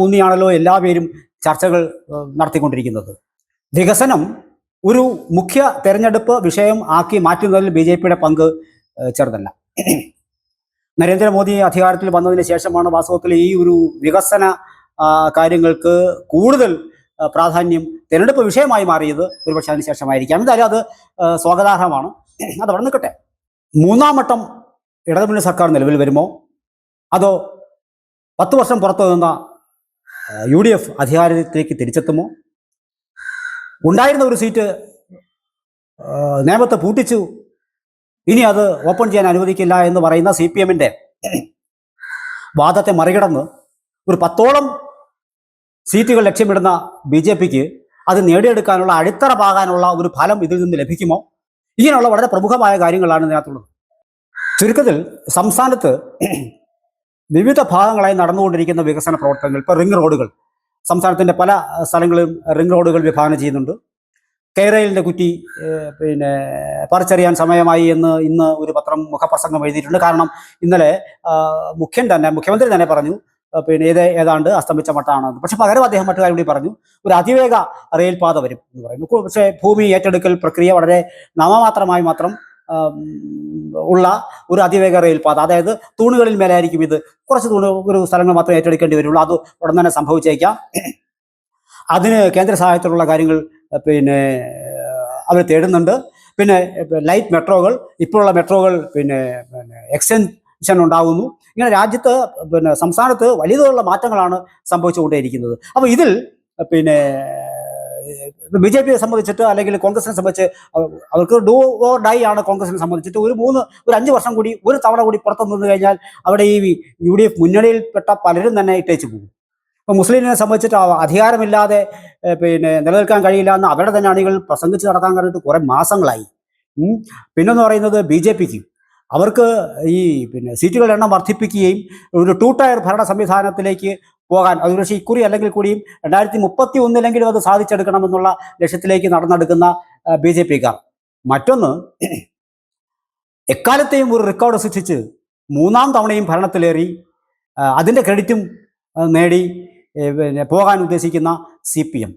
ഊന്നിയാണല്ലോ എല്ലാ പേരും ചർച്ചകൾ നടത്തിക്കൊണ്ടിരിക്കുന്നത്. വികസനം ഒരു മുഖ്യ തെരഞ്ഞെടുപ്പ് വിഷയം ആക്കി മാറ്റുന്നതിൽ ബി ജെ പിയുടെ പങ്ക് ചെറുതല്ല. നരേന്ദ്രമോദി അധികാരത്തിൽ വന്നതിന് ശേഷമാണ് വാസ്തവത്തിൽ ഈ ഒരു വികസന കാര്യങ്ങൾക്ക് കൂടുതൽ പ്രാധാന്യം തിരഞ്ഞെടുപ്പ് വിഷയമായി മാറിയത്. ഒരുപക്ഷെ അതിന് ശേഷമായിരിക്കാം. എന്തായാലും അത് സ്വാഗതാർഹമാണ്. അതവിടെ നിൽക്കട്ടെ. മൂന്നാം വട്ടം ഇടതുമുന്നണി സർക്കാർ നിലവിൽ വരുമോ, അതോ 10 വർഷം പുറത്തു നിന്ന UDF അധികാരത്തിലേക്ക് തിരിച്ചെത്തുമോ? ഉണ്ടായിരുന്ന ഒരു സീറ്റ് നേമത്ത് പൂട്ടിച്ചു, ഇനി അത് ഓപ്പൺ ചെയ്യാൻ അനുവദിക്കില്ല എന്ന് പറയുന്ന CPM-ന്റെ വാദത്തെ മറികടന്ന് ഒരു 10ഓളം സീറ്റുകൾ ലക്ഷ്യമിടുന്ന BJPക്ക് അത് നേടിയെടുക്കാനുള്ള അടിത്തറ പാകാനുള്ള ഒരു ഫലം ഇതിൽ നിന്ന് ലഭിക്കുമോ? ഇങ്ങനെയുള്ള വളരെ പ്രമുഖമായ കാര്യങ്ങളാണ് ഇതിനകത്തുള്ളത്. ചുരുക്കത്തിൽ സംസ്ഥാനത്ത് വിവിധ ഭാഗങ്ങളായി നടന്നുകൊണ്ടിരിക്കുന്ന വികസന പ്രവർത്തനങ്ങൾ, ഇപ്പോൾ റിംഗ് റോഡുകൾ, സംസ്ഥാനത്തിൻ്റെ പല സ്ഥലങ്ങളിലും റിംഗ് റോഡുകൾ വിഭാവനം ചെയ്യുന്നുണ്ട്. കെയറയിലിൻ്റെ കുറ്റി പറിച്ചറിയാൻ സമയമായി എന്ന് ഇന്ന് ഒരു പത്രം മുഖപ്രസംഗം എഴുതിയിട്ടുണ്ട്. കാരണം ഇന്നലെ മുഖ്യമന്ത്രി തന്നെ പറഞ്ഞു ഏതാണ്ട് അസ്തമിച്ച മട്ടാണെന്ന്. പക്ഷെ പകരം അദ്ദേഹം മറ്റു കാര്യം കൂടി പറഞ്ഞു, ഒരു അതിവേഗ റെയിൽപാത വരും എന്ന് പറയുന്നു. പക്ഷേ ഭൂമി ഏറ്റെടുക്കൽ പ്രക്രിയ വളരെ നാമമാത്രമായി മാത്രം ഉള്ള ഒരു അതിവേഗ റെയിൽപാത, അതായത് തൂണുകളിൽ മേലായിരിക്കും ഇത്. കുറച്ച് ഒരു സ്ഥലങ്ങൾ മാത്രമേ ഏറ്റെടുക്കേണ്ടി വരുള്ളൂ. അത് ഉടൻ തന്നെ സംഭവിച്ചേക്കാം. അതിന് കേന്ദ്ര സഹായത്തിലുള്ള കാര്യങ്ങൾ അവർ തേടുന്നുണ്ട്. പിന്നെ ലൈറ്റ് മെട്രോകൾ, ഇപ്പോഴുള്ള മെട്രോകൾ എക്സ്റ്റൻഷൻ ഉണ്ടാകുന്നു. ഇങ്ങനെ രാജ്യത്ത് സംസ്ഥാനത്ത് വലിയ തോതിലുള്ള മാറ്റങ്ങളാണ് സംഭവിച്ചുകൊണ്ടേയിരിക്കുന്നത്. അപ്പോൾ ഇതിൽ BJPയെ സംബന്ധിച്ചിട്ട് അല്ലെങ്കിൽ കോൺഗ്രസിനെ സംബന്ധിച്ച് അവർക്ക് ഡൂ ഓർ ഡൈ ആണ്. കോൺഗ്രസിനെ സംബന്ധിച്ചിട്ട് ഒരു 5 വർഷം കൂടി, ഒരു തവണ കൂടി പുറത്തു നിന്ന് കഴിഞ്ഞാൽ അവിടെ ഈ UDF മുന്നണിയിൽപ്പെട്ട പലരും തന്നെ ഇട്ടേച്ച് പോകും. ഇപ്പോൾ മുസ്ലിം ലീഗിനെ സംബന്ധിച്ചിട്ട് അധികാരമില്ലാതെ നിലനിൽക്കാൻ കഴിയില്ല എന്ന് അവരുടെ തന്നെ അണികൾ പ്രസംഗിച്ച് നടത്താൻ കഴിഞ്ഞിട്ട് കുറേ മാസങ്ങളായി. പിന്നെന്ന് പറയുന്നത് BJPക്ക് അവർക്ക് ഈ സീറ്റുകളുടെ എണ്ണം വർദ്ധിപ്പിക്കുകയും ഒരു 2 ടയർ ഭരണ സംവിധാനത്തിലേക്ക് പോകാൻ, അത് പക്ഷേ ഇക്കുറി അല്ലെങ്കിൽ കൂടിയും 2031 അത് സാധിച്ചെടുക്കണമെന്നുള്ള ലക്ഷ്യത്തിലേക്ക് നടന്നെടുക്കുന്ന BJPക്കാർ. മറ്റൊന്ന്, എക്കാലത്തെയും ഒരു റെക്കോർഡ് സൃഷ്ടിച്ച് 3ാം തവണയും ഭരണത്തിലേറി അതിൻ്റെ ക്രെഡിറ്റും നേടി പോകാൻ ഉദ്ദേശിക്കുന്ന CPM.